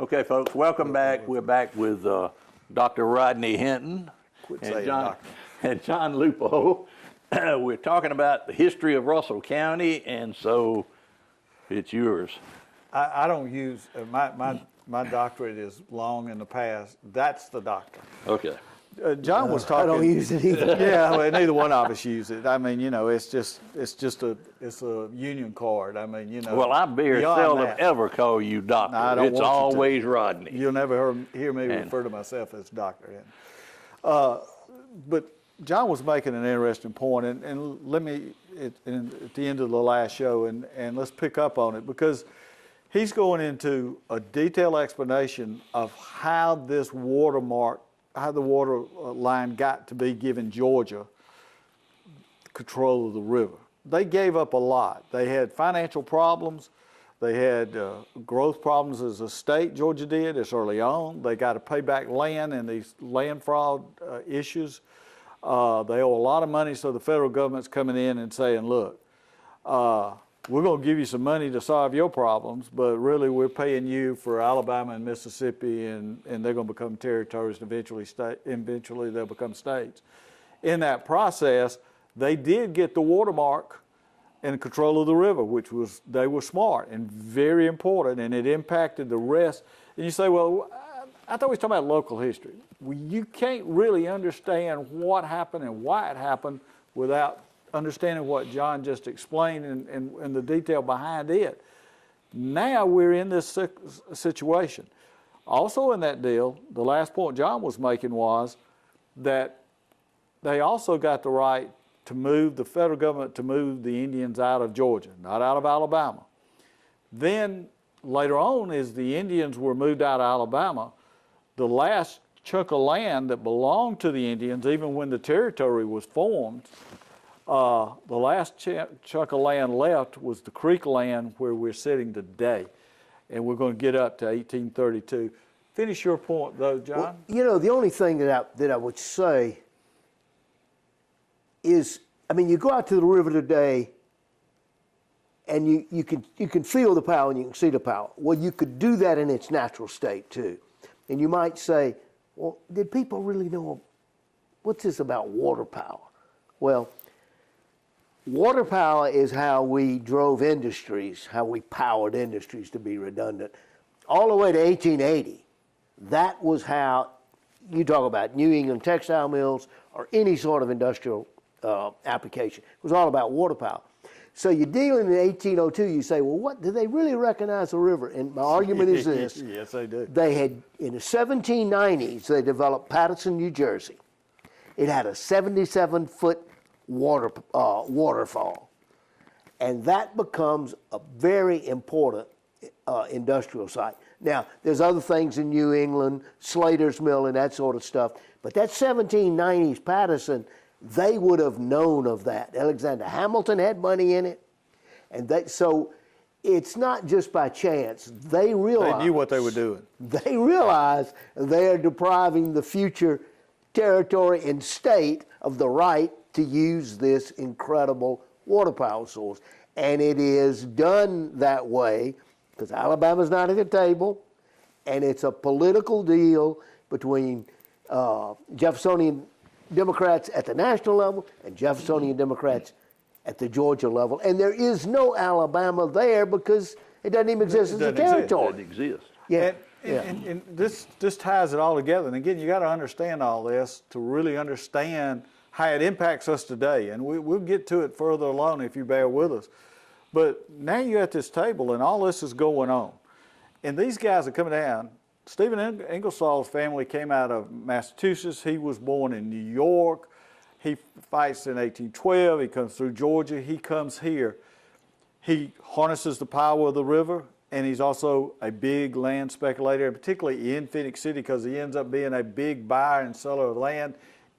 Okay, folks, welcome back. We're back with Dr. Rodney Hinton and John Lupo. We're talking about the history of Russell County, and so it's yours. I don't use my doctorate is long in the past. That's the doctor. Okay. John was talking. I don't use it either. Yeah, well, neither one of us use it. I mean, you know, it's a union card. I mean, you know. Well, I very seldom ever call you doctor. No, I don't it's want you always to. Rodney. You'll never hear me refer to myself as doctor. But John was making an interesting point, and let me at the end of the last show, and let's pick up on it, because he's going into a detailed explanation of how this how the water line got to be given Georgia control of the river. They gave up a lot. They had financial problems. They had growth problems as a state, Georgia did, as early on. They got to pay back land and these land fraud issues. They owe a lot of money, so the federal government's coming in and saying, look, we're going to give you some money to solve your problems, but really we're paying you for Alabama and Mississippi, and they're going to become territories, and eventually they'll become states. In that process, they did get the watermark and control of the river, they were smart and very important, and it impacted the rest. And you say, well, I thought we were talking about local history. Well, you can't really understand what happened and why it happened without understanding what John just explained and the detail behind it. Now we're in this situation. Also in that deal, the last point John was making was that they also got the right to move, the federal government to move the Indians out of Georgia, not out of Alabama. Then later on, as the Indians were moved out of Alabama, the last chunk of land that belonged to the Indians, even when the territory was formed, the last chunk of land left was the creek land where we're sitting today. And we're going to get up to 1832. Finish your point, though, John. Well, you know, the only thing that I would say is, I mean, you go out to the river today and you can feel the power and you can see the power. Well, you could do that in its natural state, too. And you might say, well, did people really know what's this about water power? Well, water power is how we drove industries, how we powered industries, to be redundant. All the way to 1880, that was how, you talk about New England textile mills or any sort of industrial application. It was all about water power. So you're dealing in 1802, you say, well, what, do they really recognize the river? And my argument is this. Yes, they do. They had, in the 1790s, they developed Paterson, New Jersey. It had a 77-foot waterfall. And that becomes a very important industrial site. Now, there's other things in New England, Slater's Mill and that sort of stuff, but that 1790s Paterson, they would have known of that. Alexander Hamilton had money in it, and so it's not just by chance. They realized, they knew what they were doing. They realized they are depriving the future territory and state of the right to use this incredible water power source. And it is done that way because Alabama's not at the table, and it's a political deal between Jeffersonian Democrats at the national level and Jeffersonian Democrats at the Georgia level. And there is no Alabama there because it doesn't even exist as a territory. It doesn't exist. Yeah. And this ties it all together. And again, you got to understand all this to really understand how it impacts us today. And we'll get to it further along if you bear with us. But now you're at this table and all this is going on. And these guys are coming down. Stephen Ingersoll's family came out of Massachusetts. He was born in New York. He fights in 1812. He comes through Georgia. He comes here. He harnesses the power of the river, and he's also a big land speculator, particularly in Phoenix City, because he ends up being a big buyer and seller of land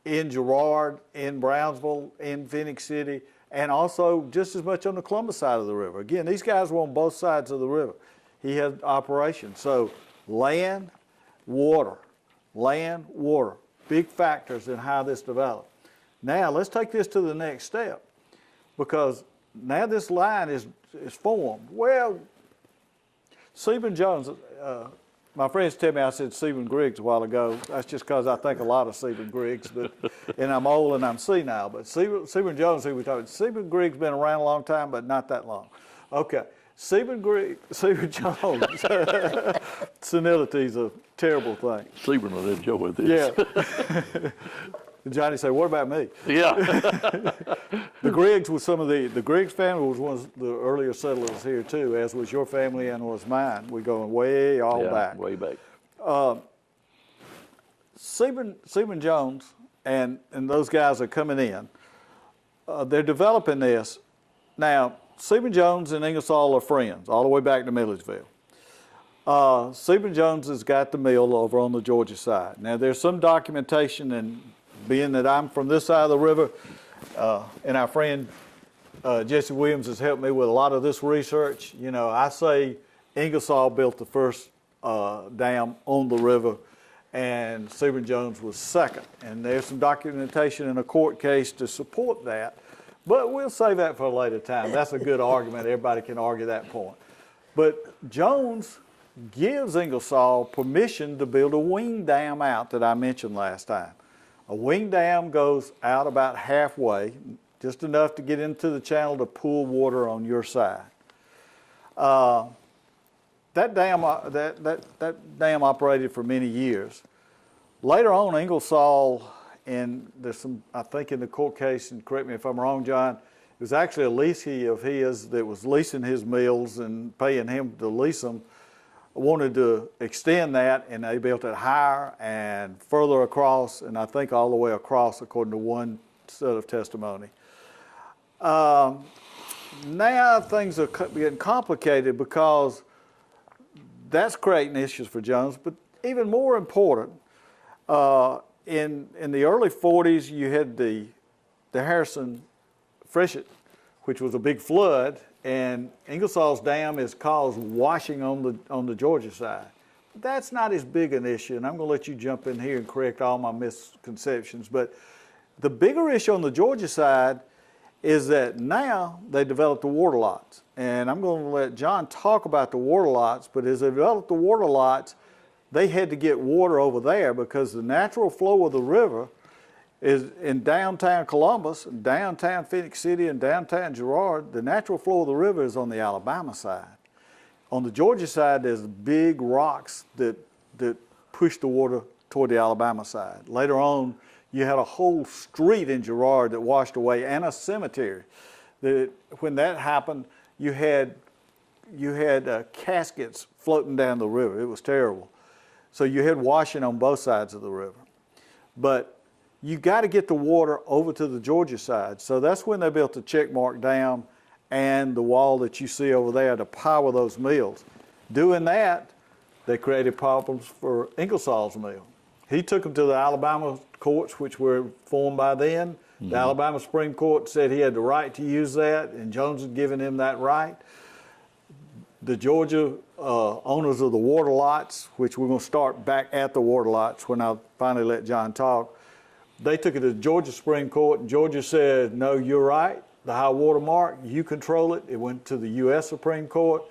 in Girard, in Brownsville, in Phoenix City, and also just as much on the Columbus side of the river. Again, these guys were on both sides of the river. He had operations. So land, water, big factors in how this developed. Now let's take this to the next step, because now this line is formed. Well, Stephen Jones my friends tell me I said Stephen Griggs a while ago. That's just because I think a lot of Stephen Griggs, and I'm old and I'm senile. But Stephen Jones, who we talking, Stephen Griggs been around a long time, but not that long. Okay, Stephen Jones. Senility is a terrible thing. Stephen will enjoy this. Yeah. Johnny said, "What about me?" Yeah. The Griggs was the Griggs family was one of the earlier settlers here too, as was your family and was mine. We're going way back. Way back. Stephen Jones and those guys are coming in. They're developing this. Now, Stephen Jones and Ingersoll are friends all the way back to Milledgeville. Stephen Jones has got the mill over on the Georgia side. Now, there's some documentation, and being that I'm from this side of the river, and our friend Jesse Williams has helped me with a lot of this research. You know, I say Ingersoll built the first dam on the river, and Stephen Jones was second. And there's some documentation in a court case to support that, but we'll save that for a later time. That's a good argument. Everybody can argue that point. But Jones gives Ingersoll permission to build a wing dam out that I mentioned last time. A wing dam goes out about halfway, just enough to get into the channel to pool water on your side. That dam operated for many years. Later on, Ingersoll, and there's some, I think in the court case, and correct me if I'm wrong, John, it was actually a leasee of his that was leasing his mills and paying him to lease them, wanted to extend that, and they built it higher and further across, and I think all the way across, according to one set of testimony. Now things are getting complicated because that's creating issues for Jones, but even more important, in the early 40s, you had the Harrison freshet, which was a big flood, and Ingersoll's dam is caused washing on the Georgia side. But that's not as big an issue, and I'm going to let you jump in here and correct all my misconceptions. But the bigger issue on the Georgia side is that now they developed the water lots. And I'm going to let John talk about the water lots, but as they developed the water lots, they had to get water over there because the natural flow of the river is in downtown Columbus, downtown Phoenix City, and downtown Girard. The natural flow of the river is on the Alabama side. On the Georgia side, there's big rocks that push the water toward the Alabama side. Later on, you had a whole street in Girard that washed away, and a cemetery. When that happened, you had caskets floating down the river. It was terrible. So you had washing on both sides of the river. But you got to get the water over to the Georgia side. So that's when they built the Checkmark Dam and the wall that you see over there to power those mills. Doing that, they created problems for Ingersoll's mill. He took them to the Alabama courts, which were formed by then. Mm-hmm. The Alabama Supreme Court said he had the right to use that, and Jones had given him that right. The Georgia owners of the water lots, which we're going to start back at the water lots when I finally let John talk, they took it to the Georgia Supreme Court, and Georgia said, no, you're right, the high water mark, you control it. It went to the U.S. Supreme Court,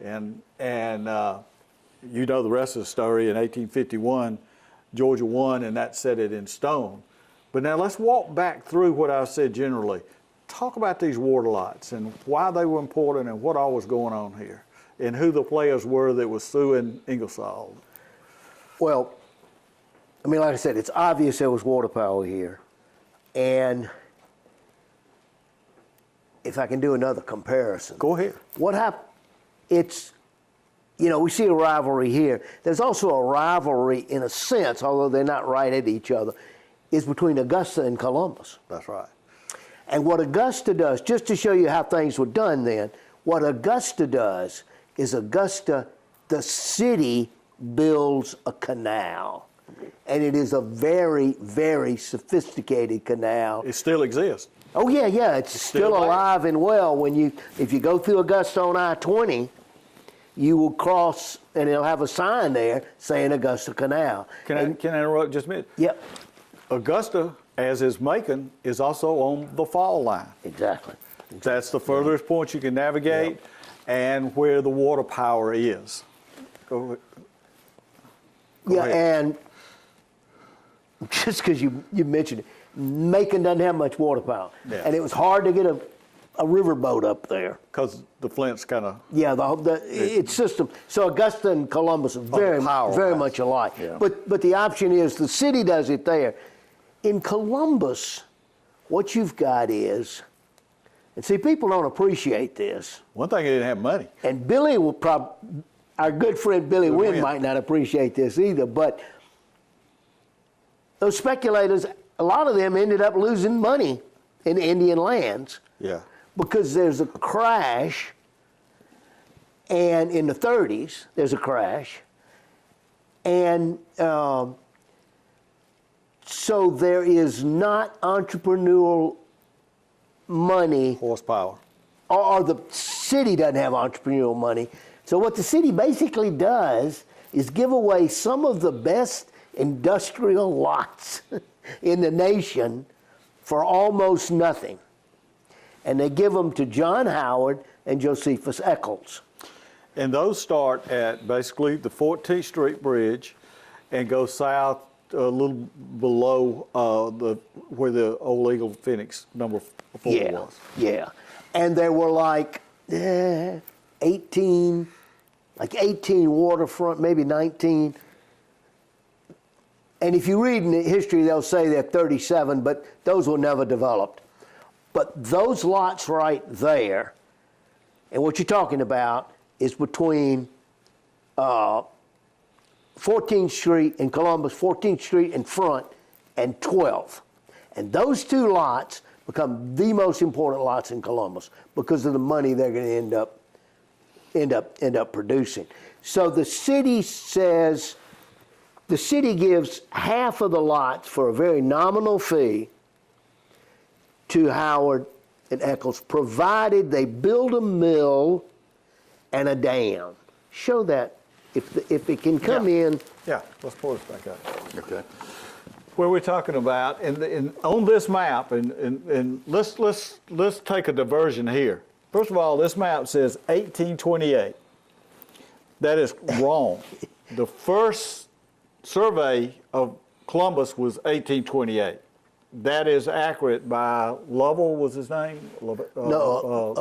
and you know the rest of the story. In 1851, Georgia won, and that set it in stone. But now let's walk back through what I said generally. Talk about these water lots and why they were important and what all was going on here and who the players were that was suing Ingersoll. Well, I mean, like I said, it's obvious there was water power here. And if I can do another comparison. Go ahead. What happened? It's, you know, we see a rivalry here. There's also a rivalry in a sense, although they're not right at each other, is between Augusta and Columbus. That's right. And what Augusta does, just to show you how things were done then, what Augusta does is Augusta, the city, builds a canal. And it is a very, very sophisticated canal. It still exists. Oh yeah, yeah, it's still alive and well. If you go through Augusta on I-20, you will cross, and it'll have a sign there saying Augusta Canal. Can I interrupt just a minute? Yep. Augusta, as is Macon, is also on the fall line. Exactly. That's the furthest point you can navigate, and where the water power is. Go ahead. Yeah, and just because you mentioned it, Macon doesn't have much water power. Yeah. And it was hard to get a riverboat up there. Because the Flint's kind of... Yeah, its system. So Augusta and Columbus are very much alike. Yeah. But the option is the city does it there. In Columbus, what you've got is, and see, people don't appreciate this. One thing, they didn't have money. And Billy will probably, our good friend Billy Wynn might not appreciate this either, but those speculators, a lot of them ended up losing money in Indian lands. Yeah. Because there's a crash, and in the 30s, there's a crash, and so there is not entrepreneurial money. Horsepower. Or the city doesn't have entrepreneurial money. So what the city basically does is give away some of the best industrial lots in the nation for almost nothing. And they give them to John Howard and Josephus Eccles. And those start at basically the 14th Street Bridge and go south a little below where the old Eagle Phoenix number 4 was. Yeah. And there were like 18 waterfront, maybe 19. And if you read in the history, they'll say they're 37, but those were never developed. But those lots right there, and what you're talking about is between 14th Street in Columbus, 14th Street in front, and 12th. And those two lots become the most important lots in Columbus because of the money they're going to end up producing. So the city says, the city gives half of the lots for a very nominal fee to Howard and Eccles, provided they build a mill and a dam. Show that if it can come in. Yeah, let's pull this back up. Okay. Where we're talking about, and on this map, and let's take a diversion here. First of all, this map says 1828. That is wrong. The first survey of Columbus was 1828. That is accurate by Lovell, was his name? Lowell.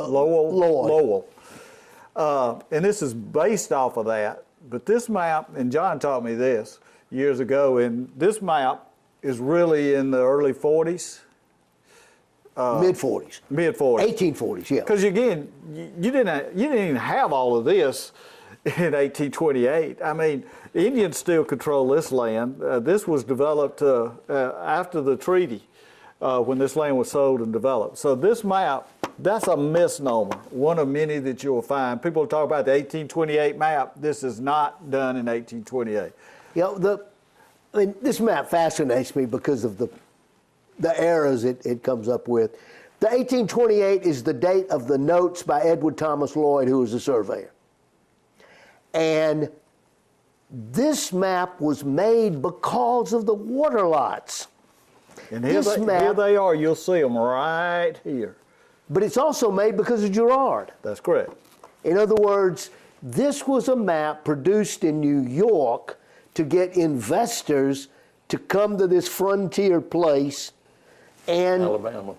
And this is based off of that. But this map, and John taught me this years ago, and this map is really in the early 40s. Mid-40s. Mid-40s. 1840s, yeah. Because again, you didn't even have all of this in 1828. I mean, Indians still control this land. This was developed after the treaty when this land was sold and developed. So this map, that's a misnomer, one of many that you'll find. People talk about the 1828 map. This is not done in 1828. You know, this map fascinates me because of the eras it comes up with. The 1828 is the date of the notes by Edward Thomas Lloyd, who was a surveyor. And this map was made because of the water lots. And here they are. You'll see them right here. But it's also made because of Girard. That's correct. In other words, this was a map produced in New York to get investors to come to this frontier place and Alabama.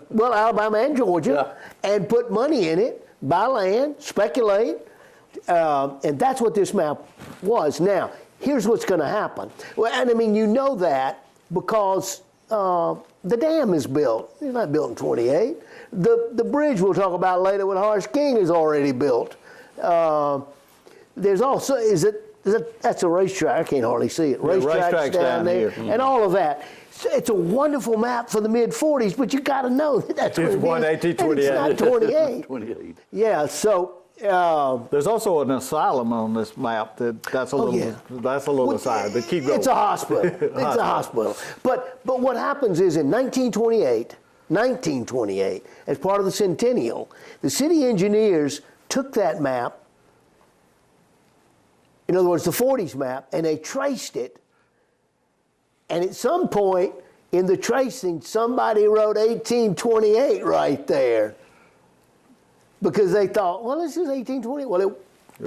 Well, Alabama and Georgia, and put money in it, buy land, speculate, and that's what this map was. Now, here's what's going to happen. Well, and I mean, you know that because the dam is built. It's not built in 28. The bridge we'll talk about later with Horace King is already built. There's also, that's a racetrack. I can't hardly see it. Racetrack's down there, and all of that. It's a wonderful map for the mid-40s, but you got to know that that's what it is. 1828. It's not 28. 28. Yeah, so... there's also an asylum on this map that's a little aside, but keep going. It's a hospital. It's a hospital. But what happens is in 1928, as part of the centennial, the city engineers took that map, in other words, the 40s map, and they traced it. And at some point in the tracing, somebody wrote 1828 right there. Because they thought, well, this is 1820. Well,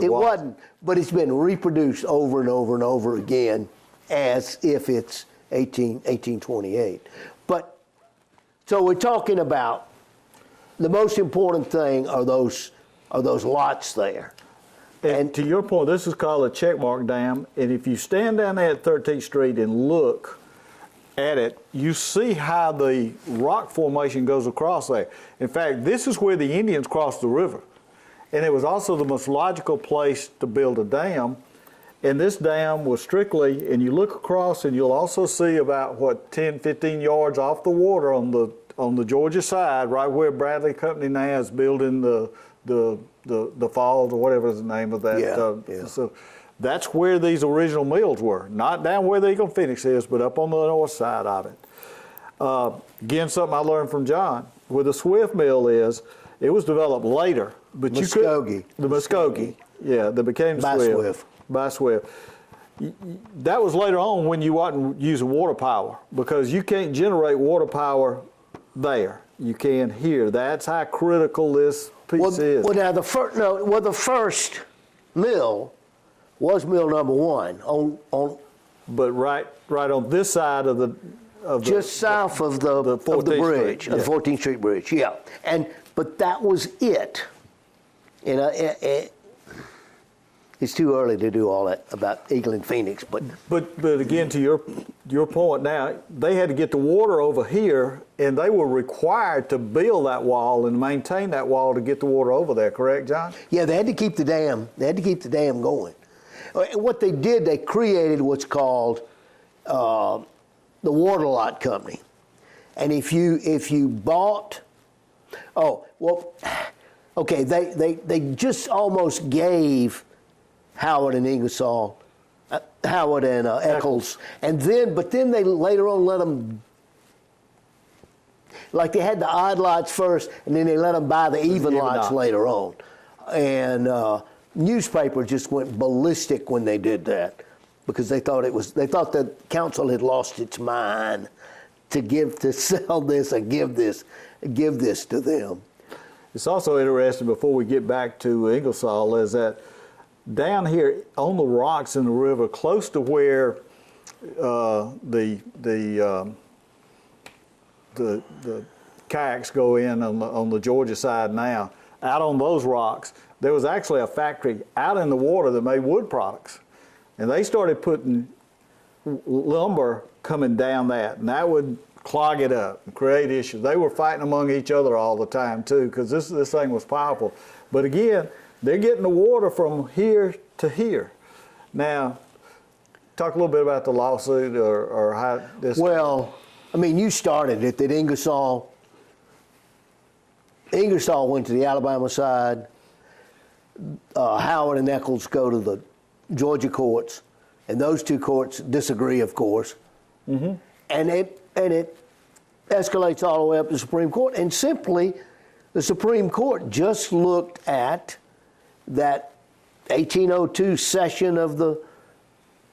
It wasn't, but it's been reproduced over and over and over again as if it's 1828. But, so we're talking about the most important thing are those lots there. And to your point, this is called a checkmark dam, and if you stand down there at 13th Street and look at it, you see how the rock formation goes across there. In fact, this is where the Indians crossed the river. And it was also the most logical place to build a dam. And this dam was strictly, and you look across and you'll also see about, 10, 15 yards off the water on the Georgia side, right where Bradley Company now is building the falls or whatever is the name of that. So that's where these original mills were. Not down where the Eagle Phoenix is, but up on the north side of it. Again, something I learned from John. Where the Swift mill is, it was developed later. But Muskogee. The Muskogee, yeah, that became Swift. By Swift. That was later on when you wasn't using water power, because you can't generate water power there. You can here. That's how critical this piece is. Well, now the first mill was mill number 1 on. But right on this side of the just south of the bridge, Street, yeah. the 14th Street Bridge, yeah. But that was it. You know, it's too early to do all that about Eagle and Phoenix, but again, to your point now, they had to get the water over here, and they were required to build that wall and maintain that wall to get the water over there. Correct, John? Yeah, they had to keep the dam. They had to keep the dam going. And what they did, they created what's called the Water Lot Company. And if you bought, okay, they just almost gave Howard and Ingersoll, Howard and Eccles, but then they later on let them, like they had the odd lots first, and then they let them buy the even lots later on. And newspaper just went ballistic when they did that, because they thought the council had lost its mind to sell this or give this to them. It's also interesting, before we get back to Ingersoll, is that down here on the rocks in the river, close to where the kayaks go in on the Georgia side now, out on those rocks, there was actually a factory out in the water that made wood products. And they started putting lumber coming down that, and that would clog it up and create issues. They were fighting among each other all the time too, because this thing was powerful. But again, they're getting the water from here to here. Now, talk a little bit about the lawsuit or how this... Well, I mean, you started it, that Ingersoll went to the Alabama side, Howard and Eccles go to the Georgia courts, and those two courts disagree, of course. Mm-hmm. And it escalates all the way up to the Supreme Court, and simply the Supreme Court just looked at that 1802 session of the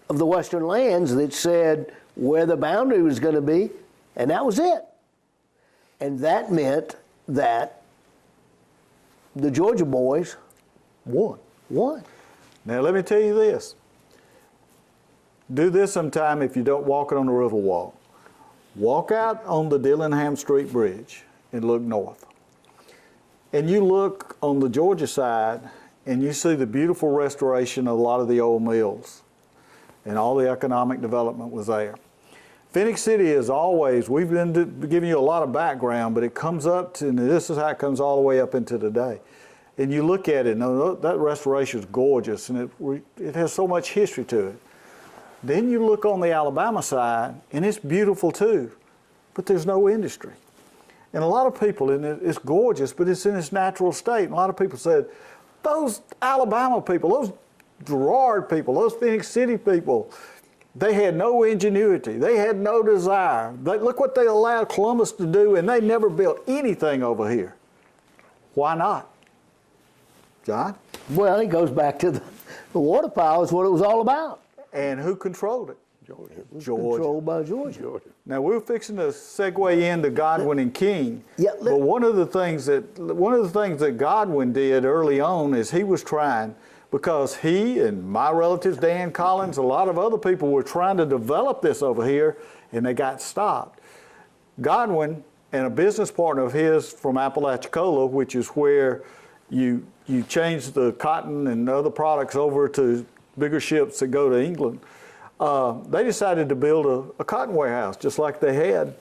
Western lands that said where the boundary was going to be, and that was it. And that meant that the Georgia boys won. Now let me tell you this. Do this sometime if you don't walk it on the river walk. Walk out on the Dillingham Street Bridge and look north. And you look on the Georgia side and you see the beautiful restoration of a lot of the old mills, and all the economic development was there. Phoenix City is always, we've been giving you a lot of background, but it comes up to, and this is how it comes all the way up into today. And you look at it, and that restoration is gorgeous, and it has so much history to it. Then you look on the Alabama side, and it's beautiful too, but there's no industry. And a lot of people, and it's gorgeous, but it's in its natural state. And a lot of people said, those Alabama people, those Girard people, those Phoenix City people, they had no ingenuity. They had no desire. Look what they allowed Columbus to do, and they never built anything over here. Why not? John? Well, it goes back to the water power is what it was all about. And who controlled it? Georgia. It was controlled by Georgia. Now we're fixing to segue into Godwin and King. Yeah, but one of the things that Godwin did early on is he was trying, because he and my relatives, Dan Collins, a lot of other people were trying to develop this over here, and they got stopped. Godwin and a business partner of his from Apalachicola, which is where you change the cotton and other products over to bigger ships that go to England, they decided to build a cotton warehouse, just like they had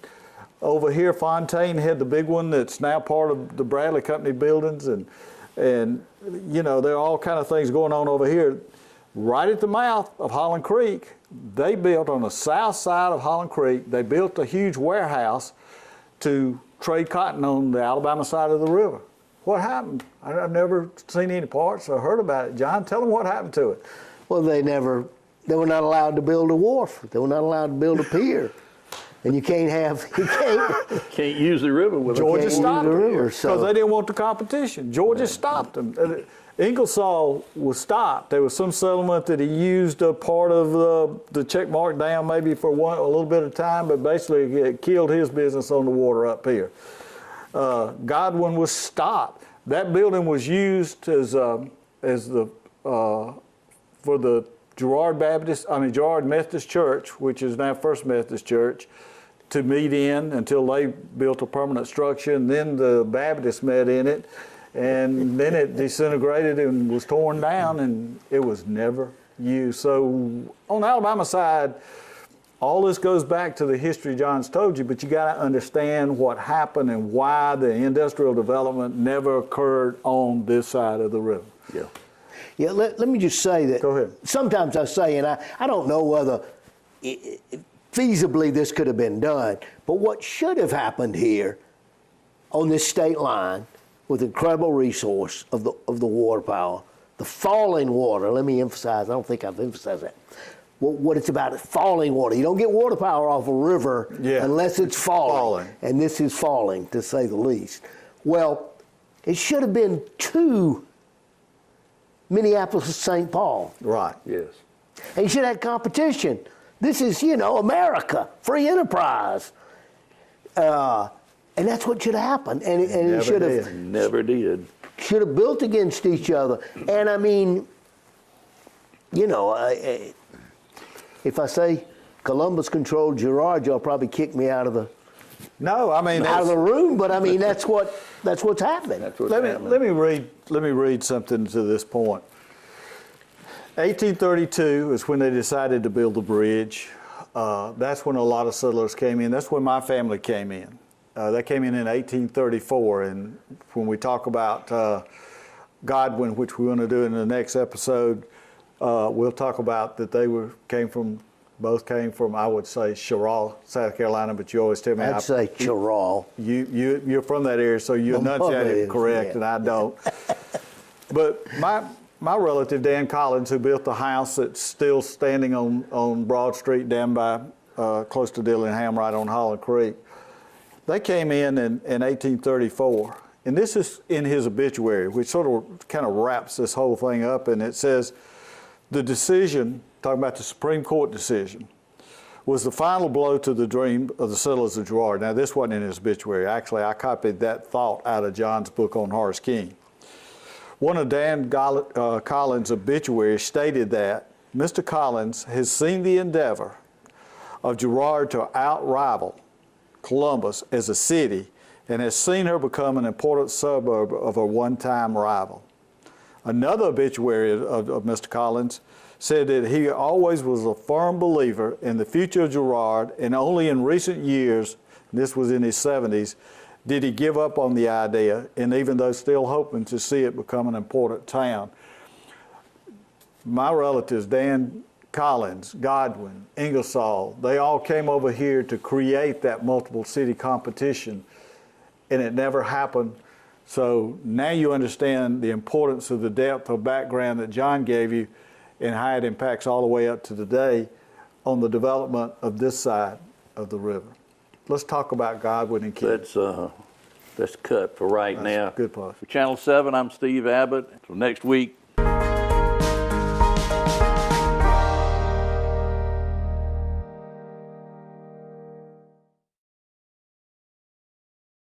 over here. Fontaine had the big one that's now part of the Bradley Company buildings, and you know, there are all kind of things going on over here. Right at the mouth of Holland Creek, they built on the south side of Holland Creek, they built a huge warehouse to trade cotton on the Alabama side of the river. What happened? I've never seen any parts or heard about it. John, tell them what happened to it. Well, they were not allowed to build a wharf. They were not allowed to build a pier. And you can't use the river with Georgia stopped them because so. they didn't want the competition. Georgia stopped them. Ingersoll was stopped. There was some settlement that he used a part of the check mark dam maybe for a little bit of time, but basically it killed his business on the water up here. Godwin was stopped. That building was used as the for the Girard Methodist Church, which is now First Methodist Church, to meet in until they built a permanent structure, and then the Baptists met in it, and then it disintegrated and was torn down, and it was never used. So on the Alabama side, all this goes back to the history John's told you, but you got to understand what happened and why the industrial development never occurred on this side of the river. Yeah. Yeah, let me just say that. Go ahead. Sometimes I say, and I don't know whether feasibly this could have been done, but what should have happened here on this state line with incredible resource of the water power, the falling water, let me emphasize, I don't think I've emphasized that. What it's about is falling water. You don't get water power off a river unless it's falling. And this is falling, to say the least. Well, it should have been two Minneapolis to St. Paul. Right. Yes. And you should have competition. This is, America, free enterprise. And that's what should have happened. And it should have. Never did. Should have built against each other. And I mean, if I say Columbus controlled Girard, you'll probably kick me out of the room. But I mean, that's what's happening. That's what's happening. Let me read something to this point. 1832 is when they decided to build the bridge. That's when a lot of settlers came in. That's when my family came in. They came in 1834, and when we talk about Godwin, which we're going to do in the next episode, we'll talk about that they both came from, I would say, Sherall, South Carolina, but you always tell me. I'd say Sherall. You're from that area, so you enunciate it correct, and I don't. But my relative, Dan Collins, who built the house that's still standing on Broad Street down by close to Dillingham, right on Holland Creek, they came in 1834. And this is in his obituary, which sort of kind of wraps this whole thing up, and it says, the decision, talking about the Supreme Court decision, was the final blow to the dream of the settlers of Girard. Now, this wasn't in his obituary. Actually, I copied that thought out of John's book on Horace King. One of Dan Collins' obituaries stated that Mr. Collins has seen the endeavor of Girard to outrival Columbus as a city and has seen her become an important suburb of her one-time rival. Another obituary of Mr. Collins said that he always was a firm believer in the future of Girard, and only in recent years, this was in his 70s, did he give up on the idea, and even though still hoping to see it become an important town. My relatives, Dan Collins, Godwin, Ingersoll, they all came over here to create that multiple city competition, and it never happened. So now you understand the importance of the depth of background that John gave you and how it impacts all the way up to today on the development of this side of the river. Let's talk about Godwin and King. Let's cut for right now. Good part. For Channel 7, I'm Steve Abbott. Until next week,